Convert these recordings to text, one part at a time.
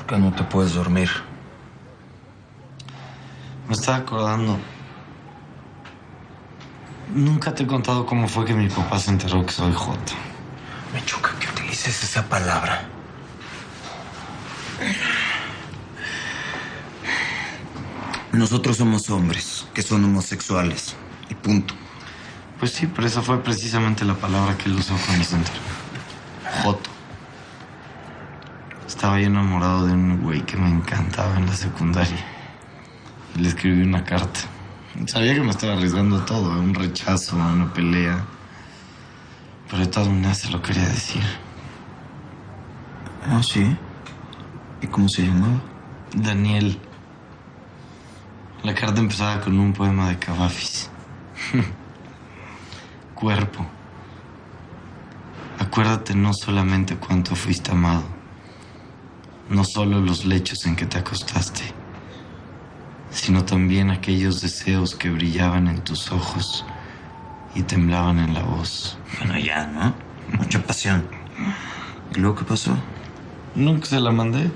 ¿Por qué no te puedes dormir? Me estaba acordando. Nunca te he contado cómo fue que mi papá se enteró que soy joto. Me choca que utilices esa palabra. Nosotros somos hombres que son homosexuales. Y punto. Pues sí, pero esa fue precisamente la palabra que él usó cuando se enteró. Joto. Estaba yo enamorado de un güey que me encantaba en la secundaria. Y le escribí una carta. Sabía que me estaba arriesgando todo, un rechazo, una pelea. Pero de todas maneras se lo quería decir. ¿Ah, sí? ¿Y cómo se llamaba? Daniel. La carta empezaba con un poema de Cavafis. Cuerpo. Acuérdate no solamente cuánto fuiste amado, no solo los lechos en que te acostaste, sino también aquellos deseos que brillaban en tus ojos y temblaban en la voz. Bueno, ya, ¿no? Mucha pasión. ¿Y luego qué pasó? Nunca se la mandé.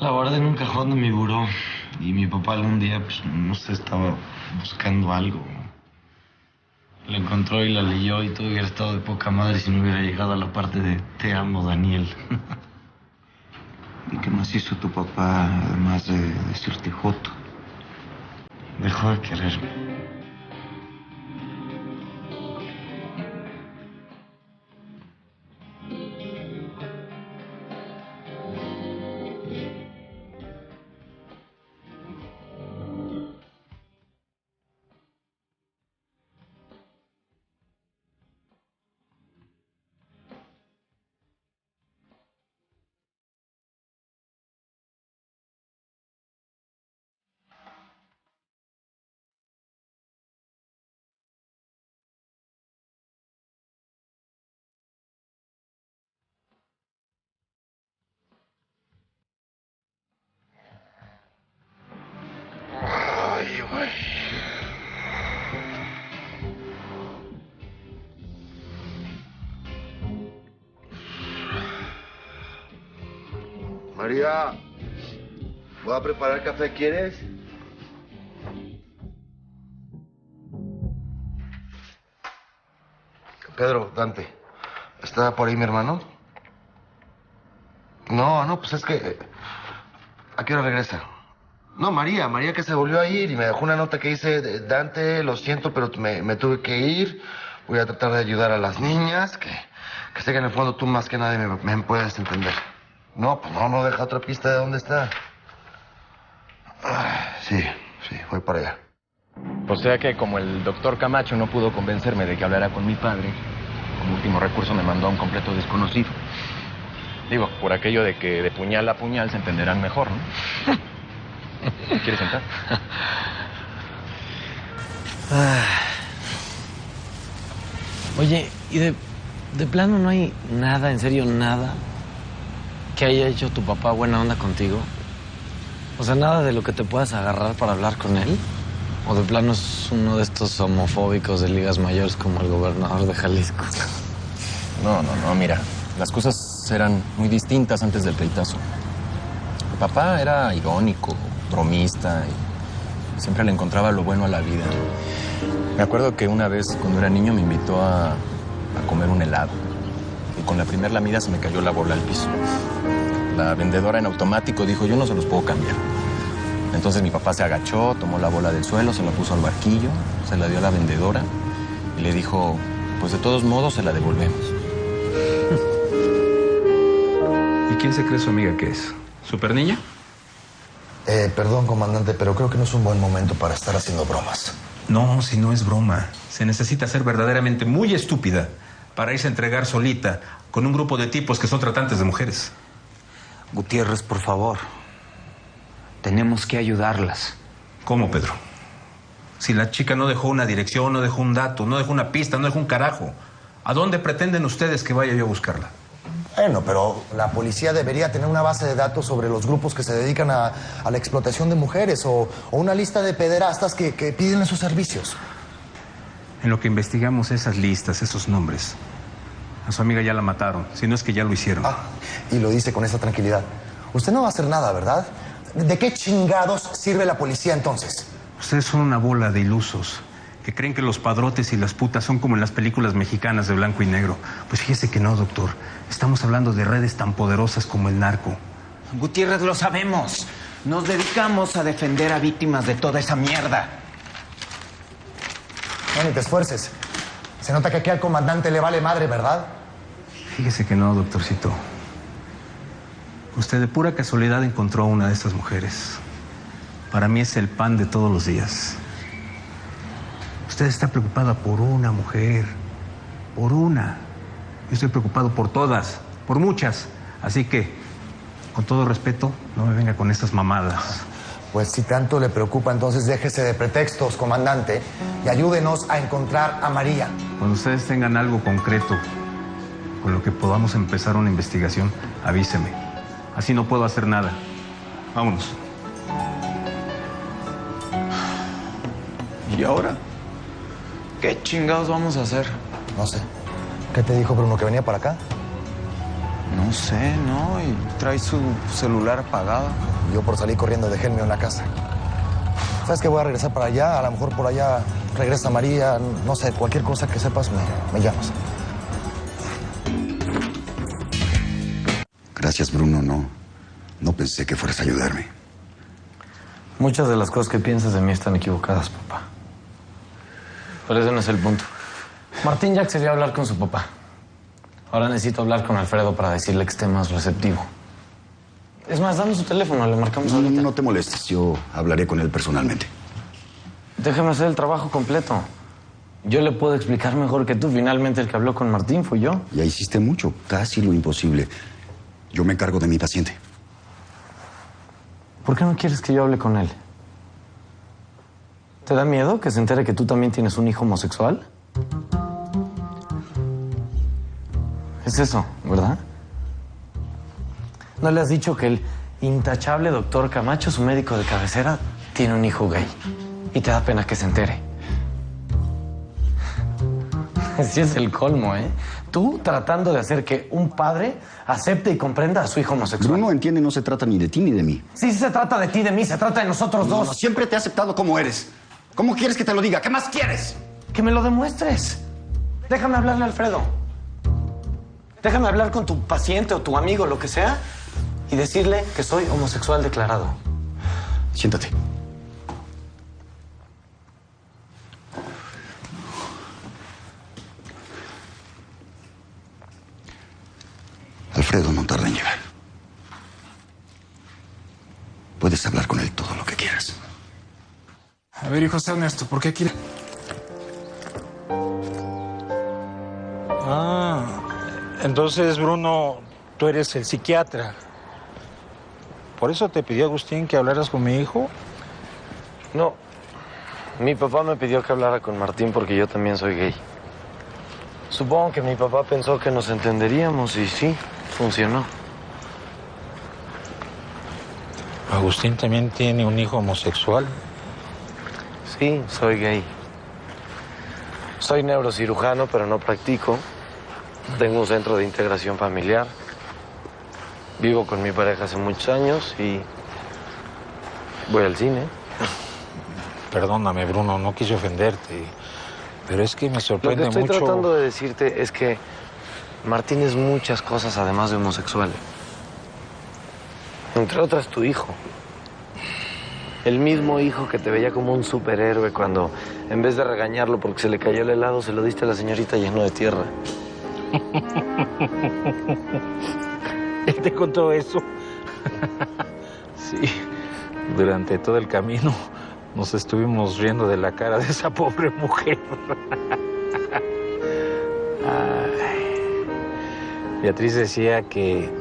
La guardé en un cajón de mi buró. Y mi papá algún día, pues, no sé, estaba buscando algo. La encontró y la leyó y todo hubiera estado de poca madre si no hubiera llegado a la parte de te amo, Daniel. ¿Y qué más hizo tu papá, además de decirte joto? Dejó de quererme. Ay, güey. María, voy a preparar café, ¿quieres? Pedro, Dante, ¿está por ahí mi hermano? No, pues es que... ¿A qué hora regresa? No, María que se volvió a ir y me dejó una nota que dice, Dante, lo siento, pero me tuve que ir. Voy a tratar de ayudar a las niñas, que sé que en el fondo tú más que nadie me puedes entender. No, pues no deja otra pista de dónde está. Sí, voy para allá. O sea que como el doctor Camacho no pudo convencerme de que hablara con mi padre, como último recurso me mandó a un completo desconocido. Digo, por aquello de que de puñal a puñal se entenderán mejor, ¿no? ¿Quieres sentar? Oye, ¿y de plano no hay nada, en serio, nada que haya hecho tu papá buena onda contigo? O sea, nada de lo que te puedas agarrar para hablar con él. ¿O de plano es uno de estos homofóbicos de ligas mayores como el gobernador de Jalisco? No, mira. Las cosas eran muy distintas antes del pleitazo. Mi papá era irónico, bromista y siempre le encontraba lo bueno a la vida. Me acuerdo que una vez, cuando era niño, me invitó a comer un helado. Y con la primera lamida se me cayó la bola al piso. La vendedora en automático dijo, yo no se los puedo cambiar. Entonces mi papá se agachó, tomó la bola del suelo, se la puso al barquillo, se la dio a la vendedora y le dijo, pues de todos modos se la devolvemos. ¿Y quién se cree su amiga que es? ¿Super niña? Perdón, comandante, pero creo que no es un buen momento para estar haciendo bromas. No, si no es broma. Se necesita ser verdaderamente muy estúpida para irse a entregar solita con un grupo de tipos que son tratantes de mujeres. Gutiérrez, por favor. Tenemos que ayudarlas. ¿Cómo, Pedro? Si la chica no dejó una dirección, no dejó un dato, no dejó una pista, no dejó un carajo, ¿a dónde pretenden ustedes que vaya yo a buscarla? Bueno, pero la policía debería tener una base de datos sobre los grupos que se dedican a la explotación de mujeres o una lista de pederastas que piden esos servicios. En lo que investigamos esas listas, esos nombres, a su amiga ya la mataron, si no es que ya lo hicieron. y lo dice con esa tranquilidad. Usted no va a hacer nada, ¿verdad? ¿De qué chingados sirve la policía entonces? Ustedes son una bola de ilusos que creen que los padrotes y las putas son como en las películas mexicanas de blanco y negro. Pues fíjese que no, doctor. Estamos hablando de redes tan poderosas como el narco. Gutiérrez, lo sabemos. Nos dedicamos a defender a víctimas de toda esa mierda. No, ni te esfuerces. Se nota que aquí al comandante le vale madre, ¿verdad? Fíjese que no, doctorcito. Usted de pura casualidad encontró a una de estas mujeres. Para mí es el pan de todos los días. Usted está preocupada por una mujer, por una. Yo estoy preocupado por todas, por muchas. Así que, con todo respeto, no me venga con estas mamadas. Pues si tanto le preocupa, entonces déjese de pretextos, comandante, y ayúdenos a encontrar a María. Cuando ustedes tengan algo concreto con lo que podamos empezar una investigación, avíseme. Así no puedo hacer nada. Vámonos. ¿Y ahora? ¿Qué chingados vamos a hacer? No sé. ¿Qué te dijo Bruno, que venía para acá? No sé, ¿no? Y trae su celular apagado. Yo por salir corriendo dejé el mío en la casa. ¿Sabes que voy a regresar para allá? A lo mejor por allá regresa María, no sé, cualquier cosa que sepas me llamas. Gracias, Bruno. No pensé que fueras a ayudarme. Muchas de las cosas que piensas de mí están equivocadas, papá. Pero ese no es el punto. Martín ya accedió a hablar con su papá. Ahora necesito hablar con Alfredo para decirle que esté más receptivo. Es más, dame su teléfono, le marcamos ahorita. No te molestes, yo hablaré con él personalmente. Déjame hacer el trabajo completo. Yo le puedo explicar mejor que tú. Finalmente el que habló con Martín fui yo. Ya hiciste mucho, casi lo imposible. Yo me encargo de mi paciente. ¿Por qué no quieres que yo hable con él? ¿Te da miedo que se entere que tú también tienes un hijo homosexual? Es eso, ¿verdad? ¿No le has dicho que el intachable doctor Camacho, su médico de cabecera, tiene un hijo gay? Y te da pena que se entere. Sí es el colmo, ¿eh? Tú tratando de hacer que un padre acepte y comprenda a su hijo homosexual. Bruno, entiende, no se trata ni de ti ni de mí. Sí, se trata de ti, de mí, se trata de nosotros dos. No, siempre te he aceptado como eres. ¿Cómo quieres que te lo diga? ¿Qué más quieres? Que me lo demuestres. Déjame hablarle a Alfredo. Déjame hablar con tu paciente o tu amigo, lo que sea, y decirle que soy homosexual declarado. Siéntate. Alfredo no tarda en llegar. Puedes hablar con él todo lo que quieras. A ver, hijo José Ernesto, ¿por qué quiere...? Entonces, Bruno, tú eres el psiquiatra. ¿Por eso te pidió Agustín que hablaras con mi hijo? No. Mi papá me pidió que hablara con Martín porque yo también soy gay. Supongo que mi papá pensó que nos entenderíamos y sí, funcionó. Agustín también tiene un hijo homosexual. Sí, soy gay. Soy neurocirujano, pero no practico. Tengo un centro de integración familiar. Vivo con mi pareja hace muchos años y voy al cine. Perdóname, Bruno, no quise ofenderte, pero es que me sorprende mucho... Lo que estoy tratando de decirte es que Martín es muchas cosas además de homosexual. Entre otras, tu hijo. El mismo hijo que te veía como un superhéroe cuando, en vez de regañarlo porque se le cayó el helado, se lo diste a la señorita lleno de tierra. ¿Él te contó eso? Sí, durante todo el camino nos estuvimos riendo de la cara de esa pobre mujer. Ay. Beatriz decía que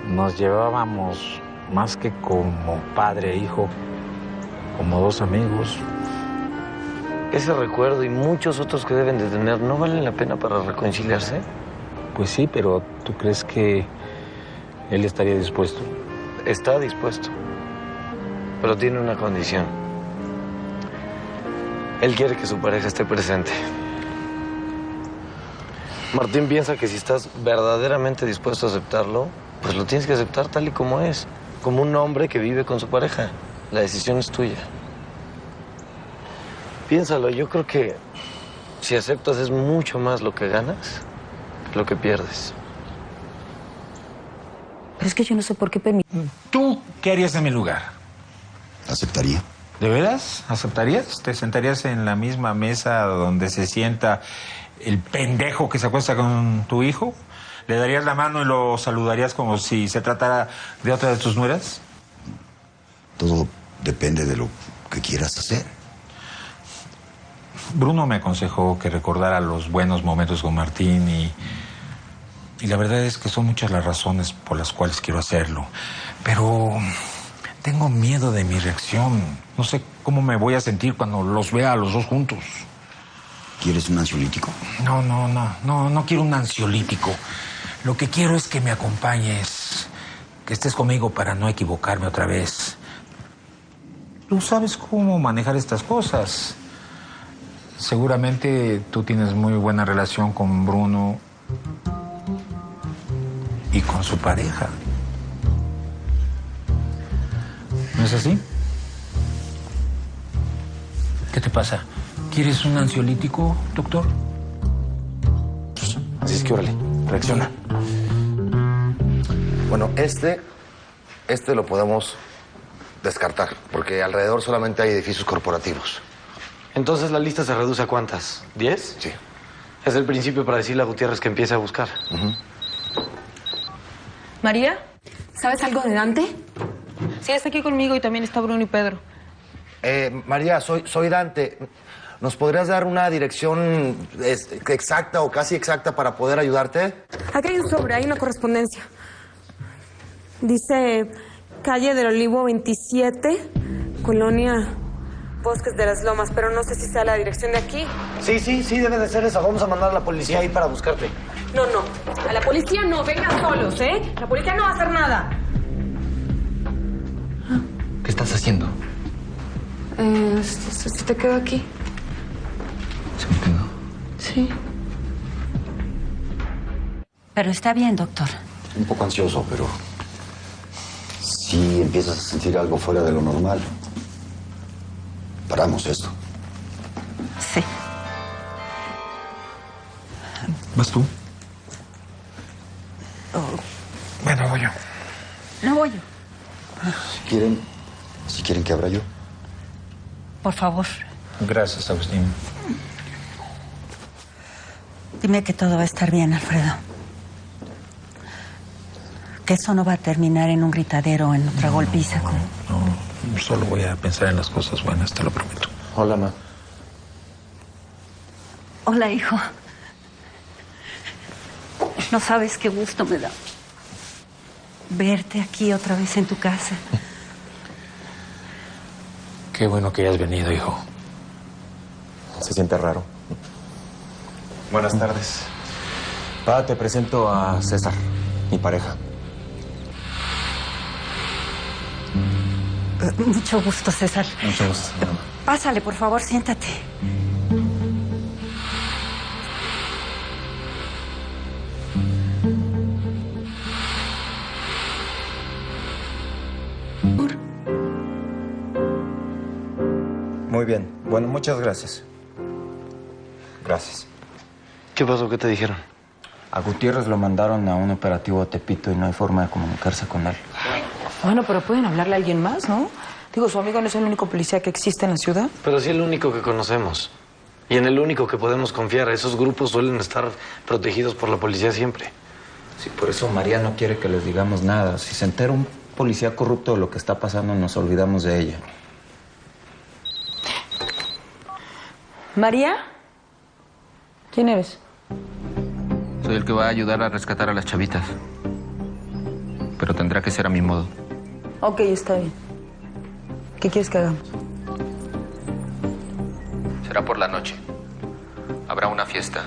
nos llevábamos más que como padre e hijo, como dos amigos. Ese recuerdo y muchos otros que deben de tener, ¿no valen la pena para reconciliarse? Pues sí, pero ¿tú crees que él estaría dispuesto? Está dispuesto, pero tiene una condición. Él quiere que su pareja esté presente. Martín piensa que si estás verdaderamente dispuesto a aceptarlo, pues lo tienes que aceptar tal y como es. Como un hombre que vive con su pareja. La decisión es tuya. Piénsalo, yo creo que si aceptas es mucho más lo que ganas que lo que pierdes. Pero es que yo no sé por qué permitir. ¿Tú qué harías en mi lugar? Aceptaría. ¿De veras? ¿Aceptarías? ¿Te sentarías en la misma mesa donde se sienta el pendejo que se acuesta con tu hijo? ¿Le darías la mano y lo saludarías como si se tratara de otra de tus nueras? Todo depende de lo que quieras hacer. Bruno me aconsejó que recordara los buenos momentos con Martín y la verdad es que son muchas las razones por las cuales quiero hacerlo. Pero tengo miedo de mi reacción. No sé cómo me voy a sentir cuando los vea a los dos juntos. ¿Quieres un ansiolítico? No quiero un ansiolítico. Lo que quiero es que me acompañes, que estés conmigo para no equivocarme otra vez. Tú sabes cómo manejar estas cosas. Seguramente tú tienes muy buena relación con Bruno y con su pareja. ¿No es así? ¿Qué te pasa? ¿Quieres un ansiolítico, doctor? Así es que órale, reacciona. Bueno, este lo podemos descartar, porque alrededor solamente hay edificios corporativos. Entonces la lista se reduce a ¿cuántas? ¿10? Sí. Es el principio para decirle a Gutiérrez que empiece a buscar. María, ¿sabes algo de Dante? Sí, está aquí conmigo y también está Bruno y Pedro. María, soy Dante. ¿Nos podrías dar una dirección exacta o casi exacta para poder ayudarte? Aquí hay un sobre, hay una correspondencia. Dice calle del Olivo 27, Colonia Bosques de las Lomas, pero no sé si sea la dirección de aquí. Sí, debe de ser esa. Vamos a mandar a la policía ahí para buscarte. No, a la policía no, vengan solos, ¿eh? La policía no va a hacer nada. ¿Qué estás haciendo? Si te quedo aquí. ¿Se me quedó? Sí. Pero está bien, doctor. Un poco ansioso, pero si empiezas a sentir algo fuera de lo normal, paramos esto. Sí. ¿Vas tú? Bueno, voy yo. No voy yo. Si quieren que abra yo. Por favor, Gracias, Agustín. dime que todo va a estar bien, Alfredo. Que eso no va a terminar en un gritadero o en otra golpiza. No, solo voy a pensar en las cosas buenas, te lo prometo. Hola, ma. Hola, hijo. No sabes qué gusto me da verte aquí otra vez en tu casa. Qué bueno que hayas venido, hijo. Se siente raro. Buenas tardes. Pa, te presento a César, mi pareja. Mucho gusto, César. Mucho gusto. Pásale, por favor, siéntate. Muy bien. Bueno, muchas gracias. Gracias. ¿Qué pasó? ¿Qué te dijeron? A Gutiérrez lo mandaron a un operativo a Tepito y no hay forma de comunicarse con él. Bueno, pero pueden hablarle a alguien más, ¿no? Digo, su amigo no es el único policía que existe en la ciudad. Pero sí el único que conocemos. Y en el único que podemos confiar. Esos grupos suelen estar protegidos por la policía siempre. Sí, por eso María no quiere que les digamos nada. Si se entera un policía corrupto de lo que está pasando, nos olvidamos de ella. ¿María? ¿Quién eres? Soy el que va a ayudar a rescatar a las chavitas. Pero tendrá que ser a mi modo. Ok, está bien. ¿Qué quieres que hagamos? Será por la noche. Habrá una fiesta.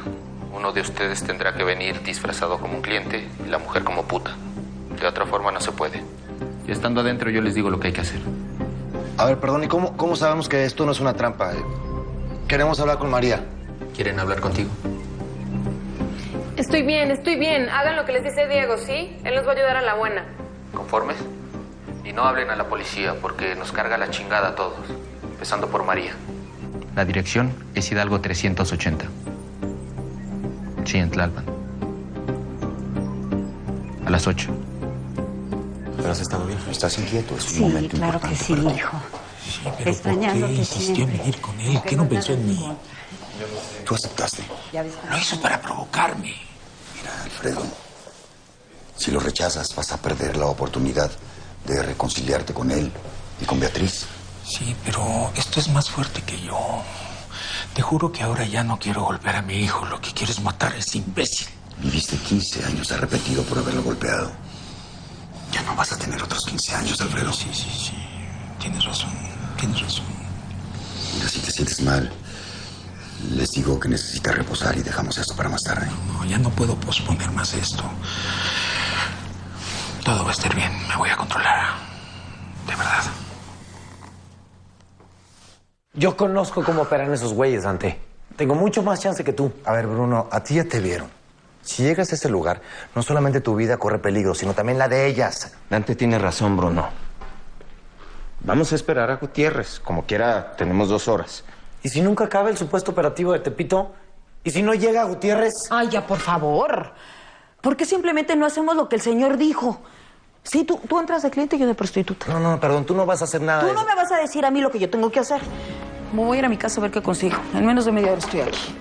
Uno de ustedes tendrá que venir disfrazado como un cliente y la mujer como puta. De otra forma no se puede. Y estando adentro yo les digo lo que hay que hacer. A ver, perdón, ¿y cómo sabemos que esto no es una trampa? Queremos hablar con María. ¿Quieren hablar contigo? Estoy bien. Hagan lo que les dice Diego, ¿sí? Él nos va a ayudar a la buena. ¿Conformes? Y no hablen a la policía porque nos carga la chingada a todos, empezando por María. La dirección es Hidalgo 380. Sí, en Tlalpan. A las 8. ¿Pero has estado bien? ¿Estás inquieto? Es un Sí, momento claro que importante sí, para ti. hijo. Sí, pero ¿por qué Extrañándote insistió en siempre. venir con él? ¿Qué no pensó en mí? Tú aceptaste. Ya ves cómo- Lo hizo para provocarme. Mira, Alfredo, si lo rechazas vas a perder la oportunidad de reconciliarte con él y con Beatriz. Sí, pero esto es más fuerte que yo. Te juro que ahora ya no quiero golpear a mi hijo. Lo que quiero es matar a ese imbécil. Viviste 15 años arrepentido por haberlo golpeado. Ya no vas a tener otros 15 años, Alfredo. Sí. Tienes razón. Mira, si te sientes mal, les digo que necesitas reposar y dejamos esto para más tarde. No, ya no puedo posponer más esto. Todo va a estar bien. Me voy a controlar. De verdad. Yo conozco cómo operan esos güeyes, Dante. Tengo mucho más chance que tú. A ver, Bruno, a ti ya te vieron. Si llegas a ese lugar, no solamente tu vida corre peligro, sino también la de ellas. Dante tiene razón, Bruno. Vamos a esperar a Gutiérrez. Como quiera, tenemos 2 horas. ¿Y si nunca acaba el supuesto operativo de Tepito? ¿Y si no llega Gutiérrez? Ay, ya, por favor. ¿Por qué simplemente no hacemos lo que el señor dijo? Sí, tú entras de cliente y yo de prostituta. No, perdón, tú no vas a hacer nada de Tú no eso. me vas a decir a mí lo que yo tengo que hacer. Me voy a ir a mi casa a ver qué consigo. En menos de media hora estoy aquí.